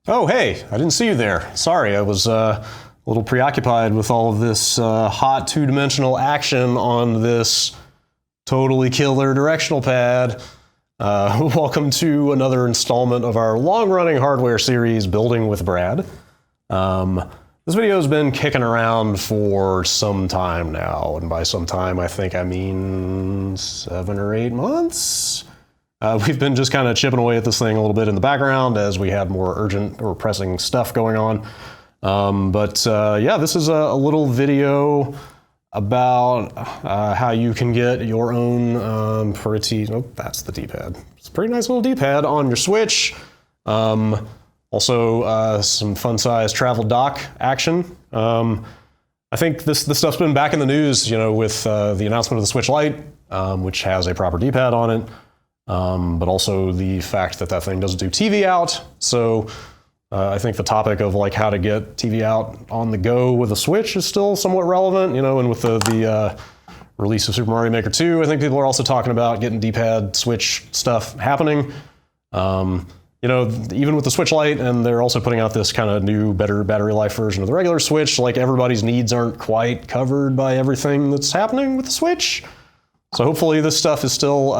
Oh, hey, I didn't see you there. Sorry, I was a little preoccupied with all of this hot two-dimensional action on this totally killer directional pad. Welcome to another installment of our long-running hardware series, Building with Brad. This video has been kicking around for some time now, and by some time I think I mean 7 or 8 months. We've been just kind of chipping away at this thing a little bit in the background as we had more urgent or pressing stuff going on. Yeah, this is a little video about how you can get your own that's the D-pad. It's a pretty nice little D-pad on your Switch. Also, some fun-sized travel dock action. I think this stuff's been back in the news, you know, with the announcement of the Switch Lite, which has a proper D-pad on it. But also the fact that that thing doesn't do TV out. So I think the topic of like how to get TV out on the go with a Switch is still somewhat relevant, you know, and with the release of Super Mario Maker 2, I think people are also talking about getting D-pad Switch stuff happening. You know, even with the Switch Lite, and they're also putting out this kind of new, better battery life version of the regular Switch, like everybody's needs aren't quite covered by everything that's happening with the Switch. So hopefully this stuff is still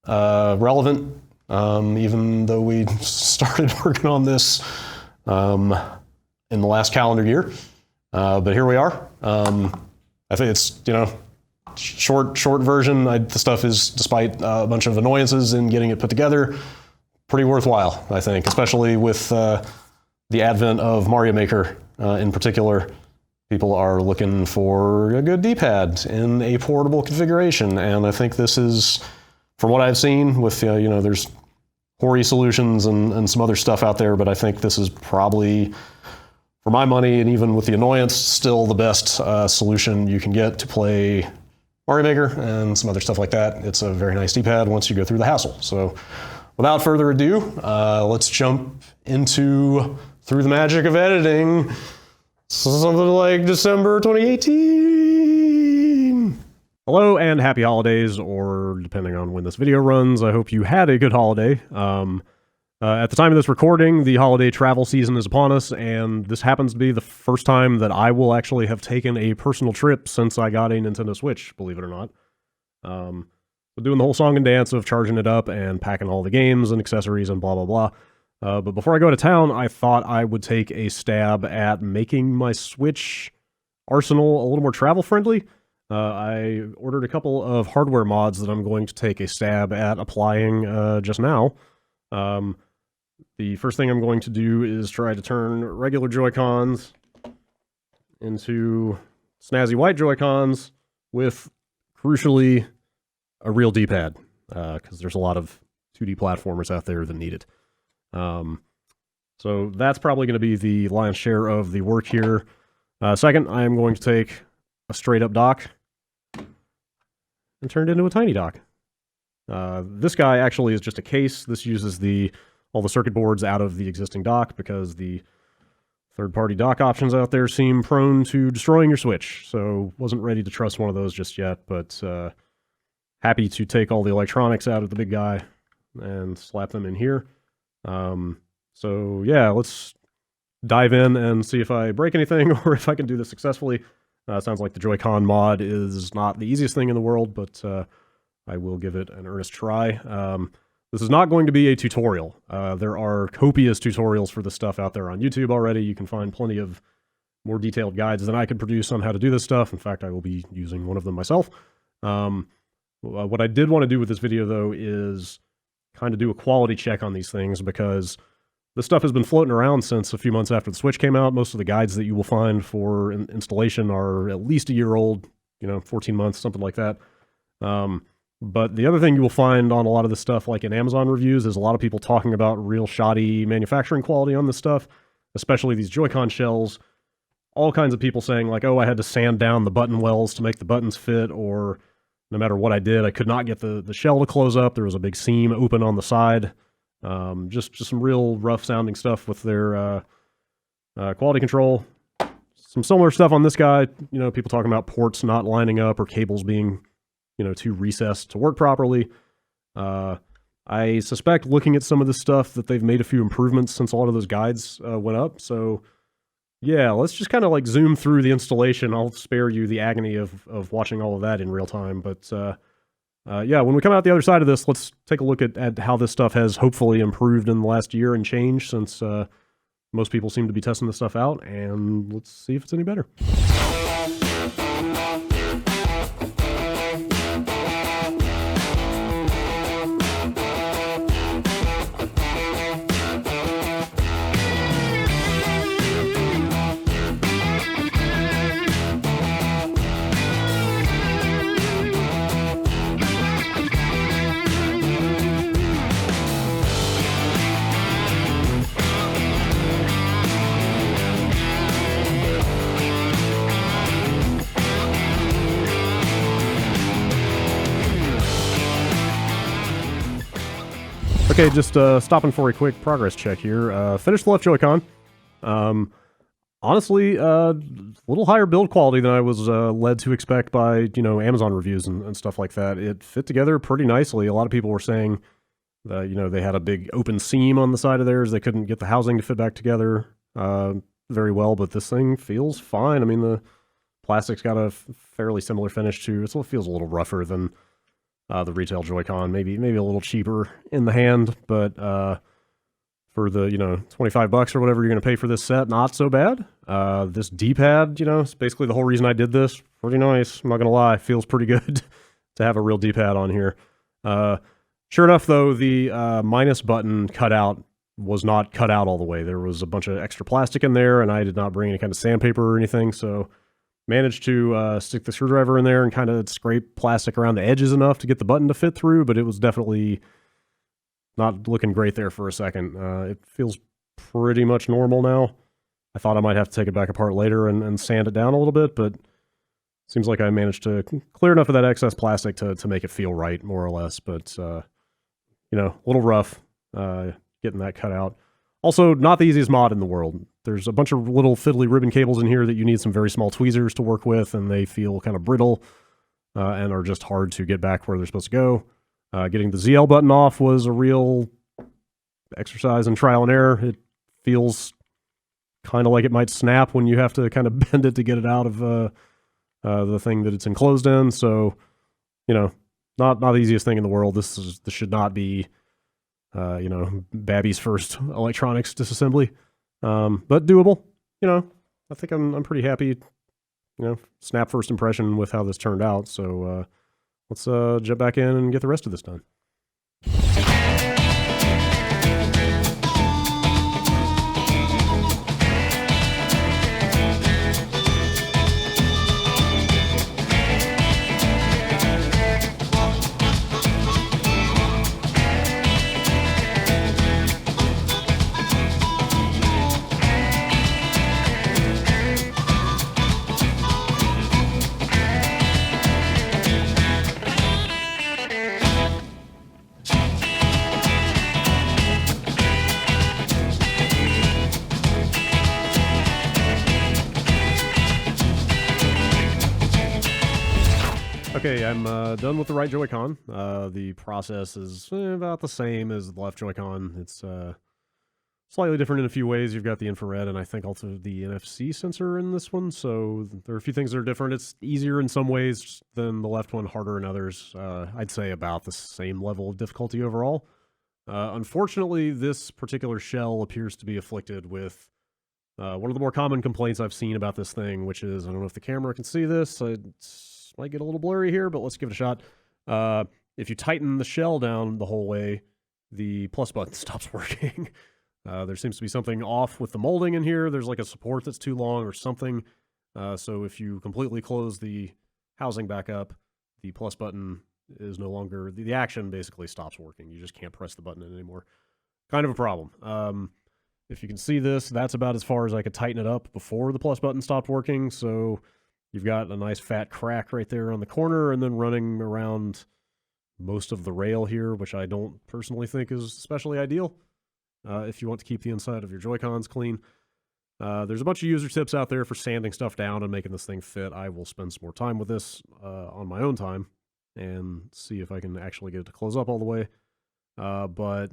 relevant, even though we started working on this in the last calendar year. But here we are. I think it's, you know, short version. The stuff is, despite a bunch of annoyances in getting it put together, pretty worthwhile, I think, especially with the advent of Mario Maker in particular. People are looking for a good D-pad in a portable configuration, and I think this is, from what I've seen with, you know, there's Hori solutions and some other stuff out there, but I think this is probably, for my money, and even with the annoyance, still the best solution you can get to play Mario Maker and some other stuff like that. It's a very nice D-pad once you go through the hassle. So without further ado, let's jump into Through the Magic of Editing, something like December 2018. Hello and happy holidays, or depending on when this video runs, I hope you had a good holiday. At the time of this recording, the holiday travel season is upon us, and this happens to be the first time that I will actually have taken a personal trip since I got a Nintendo Switch, believe it or not. Doing the whole song and dance of charging it up and packing all the games and accessories and blah, blah, blah. But before I go to town, I thought I would take a stab at making my Switch arsenal a little more travel-friendly. I ordered a couple of hardware mods that I'm going to take a stab at applying just now. The first thing I'm going to do is try to turn regular Joy-Cons into snazzy white Joy-Cons with, crucially, a real D-pad, because there's a lot of 2D platformers out there that need it. So that's probably going to be the lion's share of the work here. Second, I am going to take a straight-up dock and turn it into a tiny dock. This guy actually is just a case. This uses all the circuit boards out of the existing dock because the third-party dock options out there seem prone to destroying your Switch. So wasn't ready to trust one of those just yet, but happy to take all the electronics out of the big guy and slap them in here. So yeah, let's dive in and see if I break anything or if I can do this successfully. Sounds like the Joy-Con mod is not the easiest thing in the world, but I will give it an earnest try. This is not going to be a tutorial. There are copious tutorials for this stuff out there on YouTube already. You can find plenty of more detailed guides than I could produce on how to do this stuff. In fact, I will be using one of them myself. What I did want to do with this video, though, is kind of do a quality check on these things, because this stuff has been floating around since a few months after the Switch came out. Most of the guides that you will find for installation are at least a year old, you know, 14 months, something like that. But the other thing you will find on a lot of this stuff, like in Amazon reviews, is a lot of people talking about real shoddy manufacturing quality on this stuff, especially these Joy-Con shells. All kinds of people saying like, oh, I had to sand down the button wells to make the buttons fit, or no matter what I did, I could not get the shell to close up. There was a big seam open on the side. Just some real rough sounding stuff with their quality control. Some similar stuff on this guy, you know, people talking about ports not lining up or cables being, you know, too recessed to work properly. I suspect, looking at some of this stuff, that they've made a few improvements since a lot of those guides went up. So yeah, let's just kind of like zoom through the installation. I'll spare you the agony of watching all of that in real time. But yeah, when we come out the other side of this, let's take a look at how this stuff has hopefully improved in the last year and changed, since most people seem to be testing this stuff out, and let's see if it's any better. Okay, just stopping for a quick progress check here. Finished the left Joy-Con. Honestly, a little higher build quality than I was led to expect by, Amazon reviews and stuff like that. It fit together pretty nicely. A lot of people were saying that, they had a big open seam on the side of theirs. They couldn't get the housing to fit back together very well, but this thing feels fine. I mean, the plastic's got a fairly similar finish to it, so it feels a little rougher than the retail Joy-Con, maybe a little cheaper in the hand, but for the, $25 or whatever you're going to pay for this set, not so bad. This D-pad, it's basically the whole reason I did this. Pretty nice, I'm not going to lie. Feels pretty good to have a real D-pad on here. Sure enough, though, the minus button cutout was not cut out all the way. There was a bunch of extra plastic in there, and I did not bring any kind of sandpaper or anything, so managed to stick the screwdriver in there and kind of scrape plastic around the edges enough to get the button to fit through, but it was definitely not looking great there for a second. It feels pretty much normal now. I thought I might have to take it back apart later and sand it down a little bit, but seems like I managed to clear enough of that excess plastic to make it feel right, more or less. But, a little rough getting that cut out. Also, not the easiest mod in the world. There's a bunch of little fiddly ribbon cables in here that you need some very small tweezers to work with, and they feel kind of brittle and are just hard to get back where they're supposed to go. Getting the ZL button off was a real exercise in trial and error. It feels kind of like it might snap when you have to kind of bend it to get it out of the thing that it's enclosed in. So, not the easiest thing in the world. This should not be Babby's first electronics disassembly, but doable. I think I'm pretty happy. Snap first impression with how this turned out. So let's jump back in and get the rest of this done. Okay, I'm done with the right Joy-Con. The process is about the same as the left Joy-Con. It's slightly different in a few ways. You've got the infrared and I think also the NFC sensor in this one, so there are a few things that are different. It's easier in some ways than the left one, harder in others. I'd say about the same level of difficulty overall. Unfortunately, this particular shell appears to be afflicted with one of the more common complaints I've seen about this thing, which is, I don't know if the camera can see this, might get a little blurry here, but let's give it a shot. If you tighten the shell down the whole way, the plus button stops working. There seems to be something off with the molding in here. There's like a support that's too long or something. So if you completely close the housing back up, the plus button is no longer, the action basically stops working. You just can't press the button in anymore. Kind of a problem. If you can see this, that's about as far as I could tighten it up before the plus button stopped working. So you've got a nice fat crack right there on the corner and then running around most of the rail here, which I don't personally think is especially ideal if you want to keep the inside of your Joy-Cons clean. There's a bunch of user tips out there for sanding stuff down and making this thing fit. I will spend some more time with this on my own time and see if I can actually get it to close up all the way. but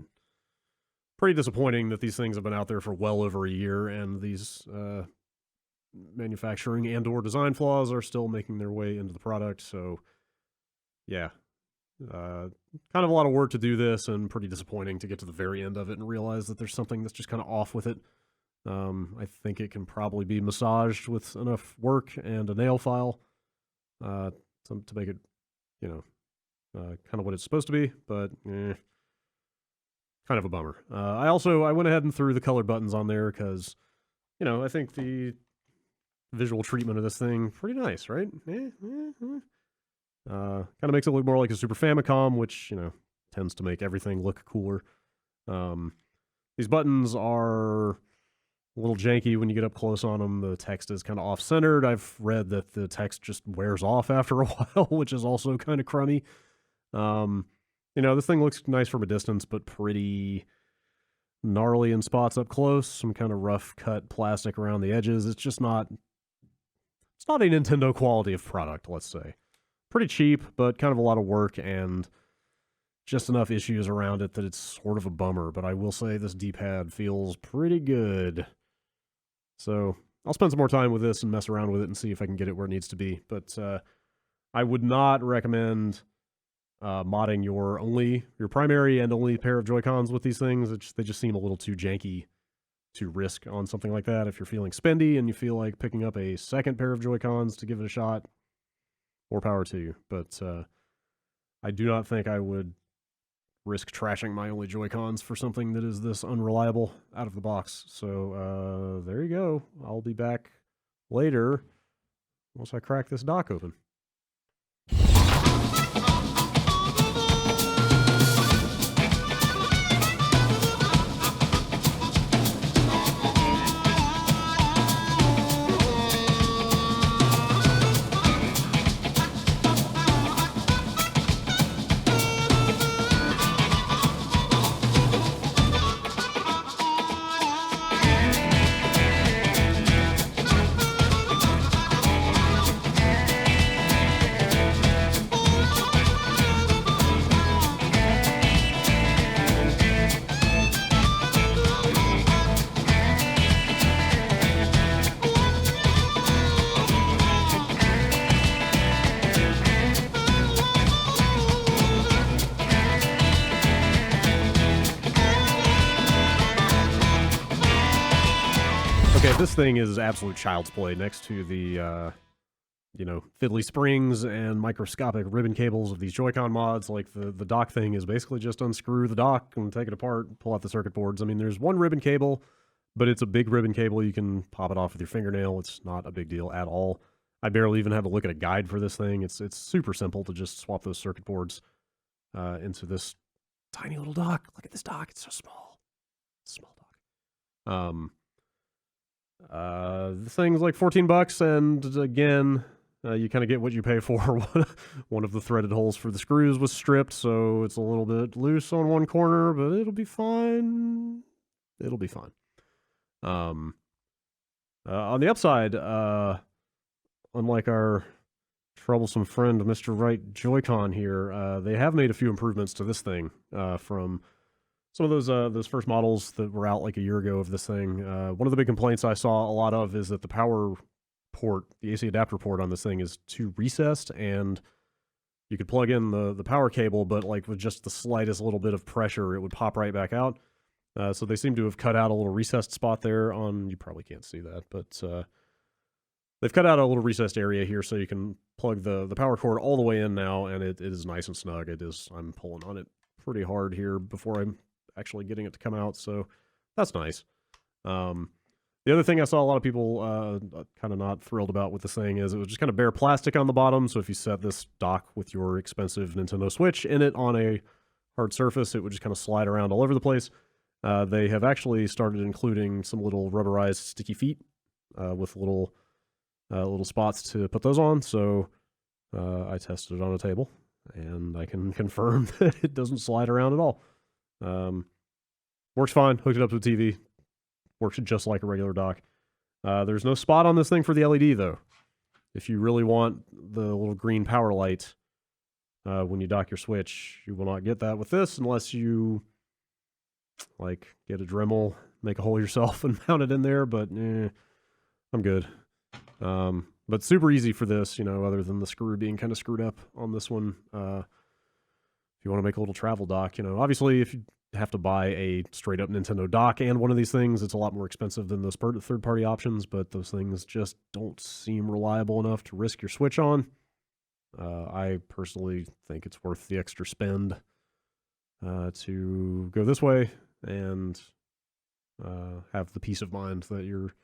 pretty disappointing that these things have been out there for well over a year, and these manufacturing and or design flaws are still making their way into the product. So yeah, kind of a lot of work to do this, and pretty disappointing to get to the very end of it and realize that there's something that's just kind of off with it. I think it can probably be massaged with enough work and a nail file to make it, kind of what it's supposed to be, but kind of a bummer. I went ahead and threw the colored buttons on there because, I think the visual treatment of this thing pretty nice, right? Kind of makes it look more like a Super Famicom, which tends to make everything look cooler. These buttons are a little janky when you get up close on them. The text is kind of off-centered. I've read that the text just wears off after a while, which is also kind of crummy. This thing looks nice from a distance, but pretty gnarly in spots up close. Some kind of rough cut plastic around the edges. It's just not. It's not a Nintendo quality of product, let's say. Pretty cheap, but kind of a lot of work and just enough issues around it that it's sort of a bummer. But I will say this D-pad feels pretty good. So I'll spend some more time with this and mess around with it and see if I can get it where it needs to be. But I would not recommend modding your primary and only pair of Joy-Cons with these things. They just seem a little too janky to risk on something like that. If you're feeling spendy and you feel like picking up a second pair of Joy-Cons to give it a shot, more power to you. But I do not think I would risk trashing my only Joy-Cons for something that is this unreliable out of the box. So there you go. I'll be back later once I crack this dock open. Okay, this thing is absolute child's play next to the, fiddly springs and microscopic ribbon cables of these Joy-Con mods. Like, the dock thing is basically just unscrew the dock and take it apart and pull out the circuit boards. I mean, there's one ribbon cable, but it's a big ribbon cable. You can pop it off with your fingernail. It's not a big deal at all. I barely even had to look at a guide for this thing. It's super simple to just swap those circuit boards into this tiny little dock. Look at this dock. It's so small. It's a small dock. The thing's like $14, and again, you kind of get what you pay for. One of the threaded holes for the screws was stripped, so it's a little bit loose on one corner, but it'll be fine. It'll be fine. On the upside, unlike our troublesome friend Mr. Right Joy-Con here, they have made a few improvements to this thing from some of those first models that were out like a year ago of this thing. One of the big complaints I saw a lot of is that the power port, the AC adapter port on this thing is too recessed, and you could plug in the power cable, but like with just the slightest little bit of pressure, it would pop right back out. So they seem to have cut out a little recessed spot there on, you probably can't see that, but they've cut out a little recessed area here so you can plug the power cord all the way in now, and it is nice and snug. I'm pulling on it pretty hard here before I'm actually getting it to come out, so that's nice. The other thing I saw a lot of people kind of not thrilled about with this thing is it was just kind of bare plastic on the bottom, so if you set this dock with your expensive Nintendo Switch in it on a hard surface, it would just kind of slide around all over the place. They have actually started including some little rubberized sticky feet with little spots to put those on, so I tested it on a table, and I can confirm that it doesn't slide around at all. Works fine. Hooked it up to the TV. Works just like a regular dock. There's no spot on this thing for the LED, though. If you really want the little green power light when you dock your Switch. You will not get that with this unless you, like, get a Dremel, make a hole yourself, and mount it in there, but I'm good. But super easy for this, you know, other than the screw being kind of screwed up on this one. If you want to make a little travel dock, you know, obviously if you have to buy a straight up Nintendo dock and one of these things, it's a lot more expensive than those third party options, but those things just don't seem reliable enough to risk your Switch on. I personally think it's worth the extra spend to go this way and have the peace of mind that you're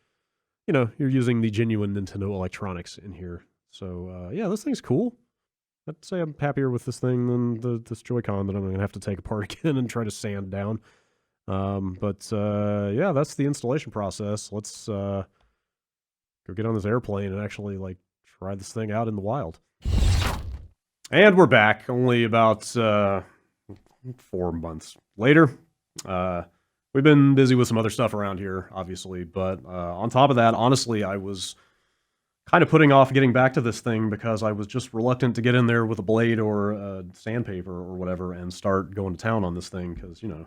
using the genuine Nintendo electronics in here. So yeah, this thing's cool. I'd say I'm happier with this thing than this Joy-Con that I'm going to have to take apart again and try to sand down. But yeah, that's the installation process. Let's go get on this airplane and actually like try this thing out in the wild. And we're back, only about 4 months later. We've been busy with some other stuff around here, obviously, but on top of that, honestly, I was kind of putting off getting back to this thing because I was just reluctant to get in there with a blade or sandpaper or whatever and start going to town on this thing because, you know,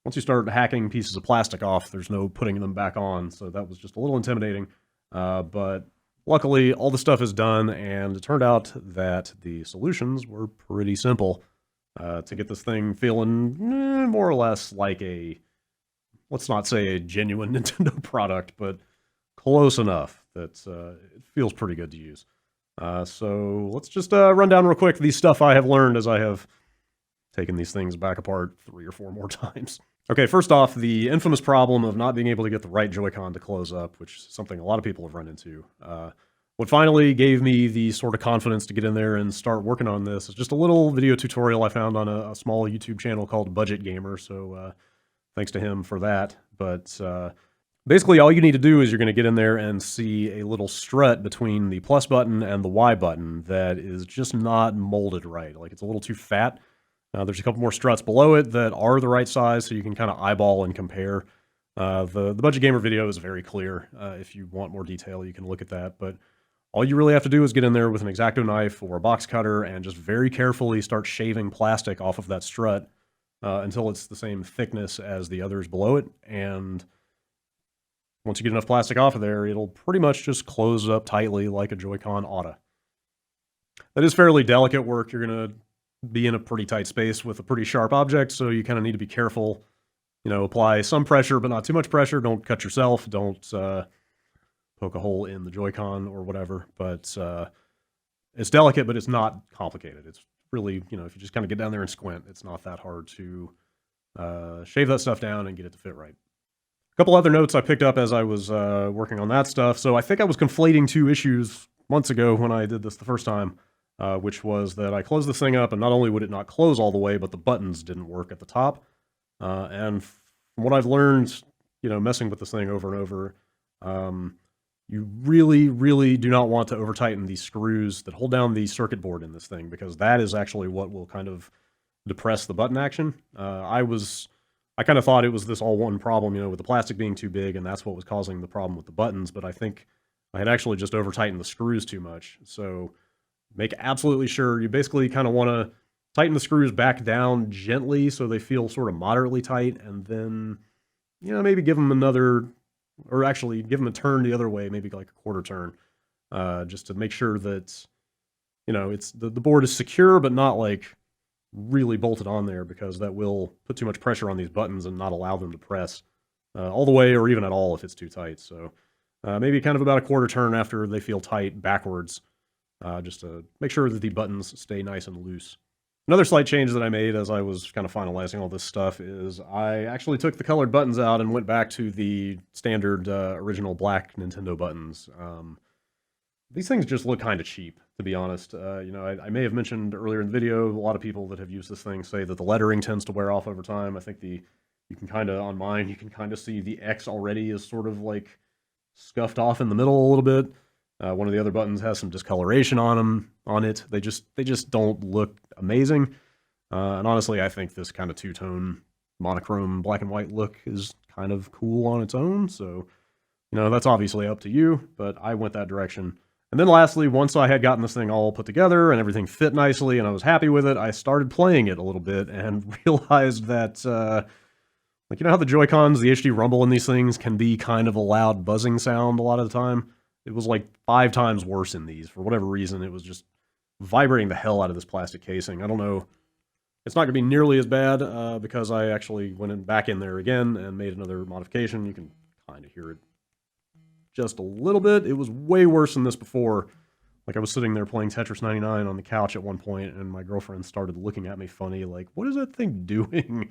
once you start hacking pieces of plastic off, there's no putting them back on, so that was just a little intimidating. But luckily, all the stuff is done, and it turned out that the solutions were pretty simple to get this thing feeling more or less like a, let's not say a genuine Nintendo product, but close enough that it feels pretty good to use. So let's just run down real quick the stuff I have learned as I have taken these things back apart 3 or 4 more times. Okay, first off, the infamous problem of not being able to get the right Joy-Con to close up, which is something a lot of people have run into. What finally gave me the sort of confidence to get in there and start working on this is just a little video tutorial I found on a small YouTube channel called Budget Gamer, so thanks to him for that. But basically, all you need to do is you're going to get in there and see a little strut between the plus button and the Y button that is just not molded right. Like, it's a little too fat. There's a couple more struts below it that are the right size, so you can kind of eyeball and compare. The Budget Gamer video is very clear. If you want more detail, you can look at that. But all you really have to do is get in there with an X-Acto knife or a box cutter and just very carefully start shaving plastic off of that strut until it's the same thickness as the others below it. And once you get enough plastic off of there, it'll pretty much just close up tightly like a Joy-Con oughta. That is fairly delicate work. You're going to be in a pretty tight space with a pretty sharp object, so you kind of need to be careful. You know, apply some pressure, but not too much pressure. Don't cut yourself. Don't poke a hole in the Joy-Con or whatever. But it's delicate, but it's not complicated. It's really, you know, if you just kind of get down there and squint, it's not that hard to shave that stuff down and get it to fit right. A couple other notes I picked up as I was working on that stuff. So I think I was conflating 2 issues months ago when I did this the first time, which was that I closed this thing up, and not only would it not close all the way, but the buttons didn't work at the top. And from what I've learned, you know, messing with this thing over and over, you really, really do not want to over-tighten these screws that hold down the circuit board in this thing, because that is actually what will kind of depress the button action. I kind of thought it was this all one problem, you know, with the plastic being too big, and that's what was causing the problem with the buttons, but I think I had actually just over-tightened the screws too much. So make absolutely sure you basically kind of want to tighten the screws back down gently so they feel sort of moderately tight, and then, you know, maybe give them another, or actually give them a turn the other way, maybe like a quarter turn, just to make sure that, you know, it's the board is secure, but not like really bolted on there, because that will put too much pressure on these buttons and not allow them to press all the way or even at all if it's too tight. So maybe kind of about a quarter turn after they feel tight backwards, just to make sure that the buttons stay nice and loose. Another slight change that I made as I was kind of finalizing all this stuff is I actually took the colored buttons out and went back to the standard original black Nintendo buttons. These things just look kind of cheap, to be honest. You know, I may have mentioned earlier in the video, a lot of people that have used this thing say that the lettering tends to wear off over time. I think you can kind of, on mine, you can kind of see the X already is sort of like scuffed off in the middle a little bit. One of the other buttons has some discoloration on it. They just don't look amazing. And honestly, I think this kind of two-tone monochrome black and white look is kind of cool on its own. So, you know, that's obviously up to you, but I went that direction. And then lastly, once I had gotten this thing all put together and everything fit nicely and I was happy with it, I started playing it a little bit and realized that, like, you know how the Joy-Cons, the HD rumble in these things can be kind of a loud buzzing sound a lot of the time? It was like 5 times worse in these. For whatever reason, it was just vibrating the hell out of this plastic casing. I don't know. It's not going to be nearly as bad because I actually went back in there again and made another modification. You can kind of hear it just a little bit. It was way worse than this before. Like, I was sitting there playing Tetris 99 on the couch at one point, and my girlfriend started looking at me funny, like, what is that thing doing?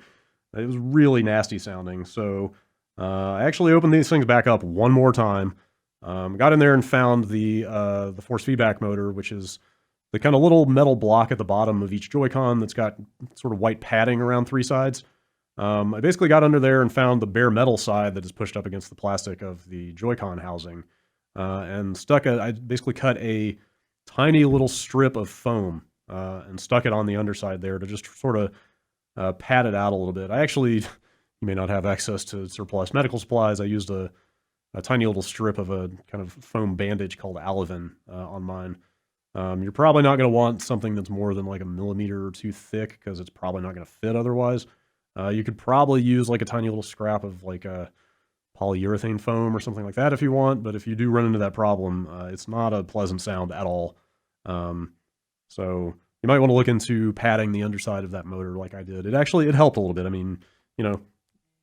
It was really nasty sounding. So I actually opened these things back up one more time. Got in there and found the force feedback motor, which is the kind of little metal block at the bottom of each Joy-Con that's got sort of white padding around 3 sides. I basically got under there and found the bare metal side that is pushed up against the plastic of the Joy-Con housing, and I basically cut a tiny little strip of foam and stuck it on the underside there to just sort of pad it out a little bit. I actually, you may not have access to surplus medical supplies. I used a tiny little strip of a kind of foam bandage called Alavin on mine. You're probably not going to want something that's more than like a millimeter or 2 thick because it's probably not going to fit otherwise. You could probably use like a tiny little scrap of like a polyurethane foam or something like that if you want, but if you do run into that problem, it's not a pleasant sound at all. So you might want to look into padding the underside of that motor like I did. It helped a little bit. I mean, you know,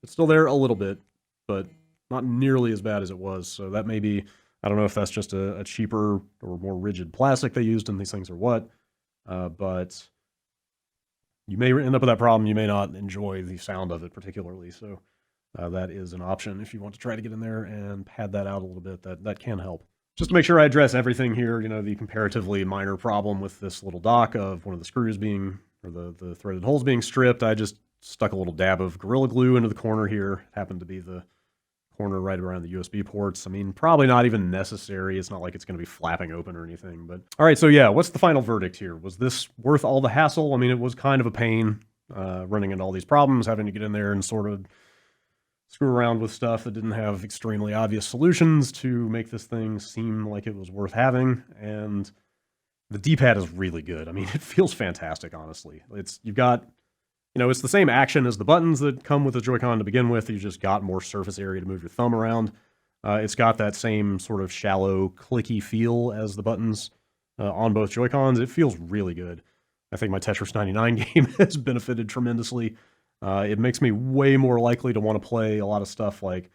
it's still there a little bit, but not nearly as bad as it was. So that may be, I don't know if that's just a cheaper or more rigid plastic they used in these things or what, but you may end up with that problem. You may not enjoy the sound of it particularly. So that is an option if you want to try to get in there and pad that out a little bit. That can help. Just to make sure I address everything here, you know, the comparatively minor problem with this little dock of one of the screws being, or the threaded holes being stripped, I just stuck a little dab of Gorilla Glue into the corner here. It happened to be the corner right around the USB ports. I mean, probably not even necessary. It's not like it's going to be flapping open or anything. But all right, so yeah, what's the final verdict here? Was this worth all the hassle? I mean, it was kind of a pain running into all these problems, having to get in there and sort of screw around with stuff that didn't have extremely obvious solutions to make this thing seem like it was worth having. And the D-pad is really good. I mean, it feels fantastic, honestly. You've got, you know, it's the same action as the buttons that come with the Joy-Con to begin with. You just got more surface area to move your thumb around. It's got that same sort of shallow, clicky feel as the buttons on both Joy-Cons. It feels really good. I think my Tetris 99 game has benefited tremendously. It makes me way more likely to want to play a lot of stuff like,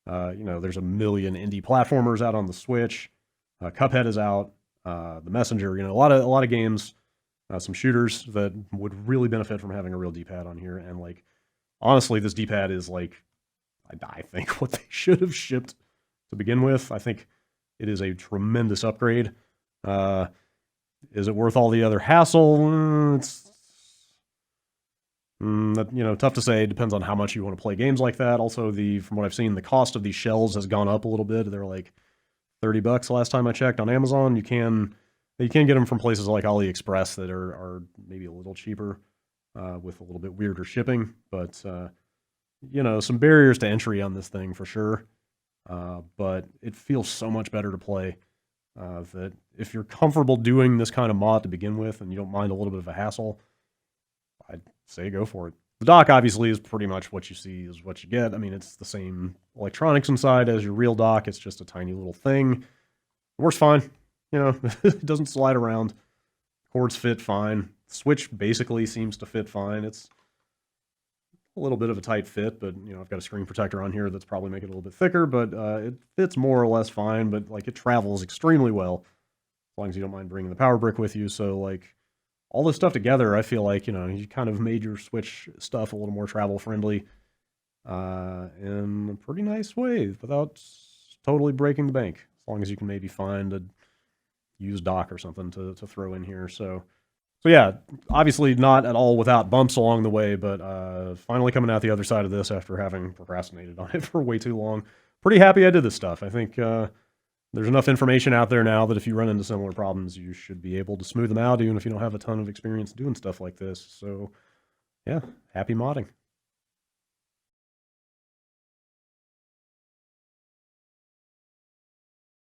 you know, there's a million indie platformers out on the Switch. Cuphead is out. The Messenger, you know, a lot of games. Some shooters that would really benefit from having a real D-pad on here. And, like, honestly, this D-pad is, like, I think what they should have shipped to begin with. I think it is a tremendous upgrade. Is it worth all the other hassle? It's, you know, tough to say. It depends on how much you want to play games like that. Also, from what I've seen, the cost of these shells has gone up a little bit. They're like $30 last time I checked on Amazon. You can get them from places like AliExpress that are maybe a little cheaper with a little bit weirder shipping. But, you know, some barriers to entry on this thing for sure. But it feels so much better to play that if you're comfortable doing this kind of mod to begin with and you don't mind a little bit of a hassle, I'd say go for it. The dock obviously is pretty much what you see is what you get. I mean, it's the same electronics inside as your real dock. It's just a tiny little thing. It works fine. You know, it doesn't slide around. Cords fit fine. Switch basically seems to fit fine. It's a little bit of a tight fit, but, you know, I've got a screen protector on here that's probably making it a little bit thicker, but it fits more or less fine, but, like, it travels extremely well as long as you don't mind bringing the power brick with you. So, like, all this stuff together, I feel like, you know, you kind of made your Switch stuff a little more travel-friendly in a pretty nice way without totally breaking the bank, as long as you can maybe find a used dock or something to throw in here. So yeah, obviously not at all without bumps along the way, but finally coming out the other side of this after having procrastinated on it for way too long. Pretty happy I did this stuff. I think there's enough information out there now that if you run into similar problems, you should be able to smooth them out, even if you don't have a ton of experience doing stuff like this. So yeah, happy modding.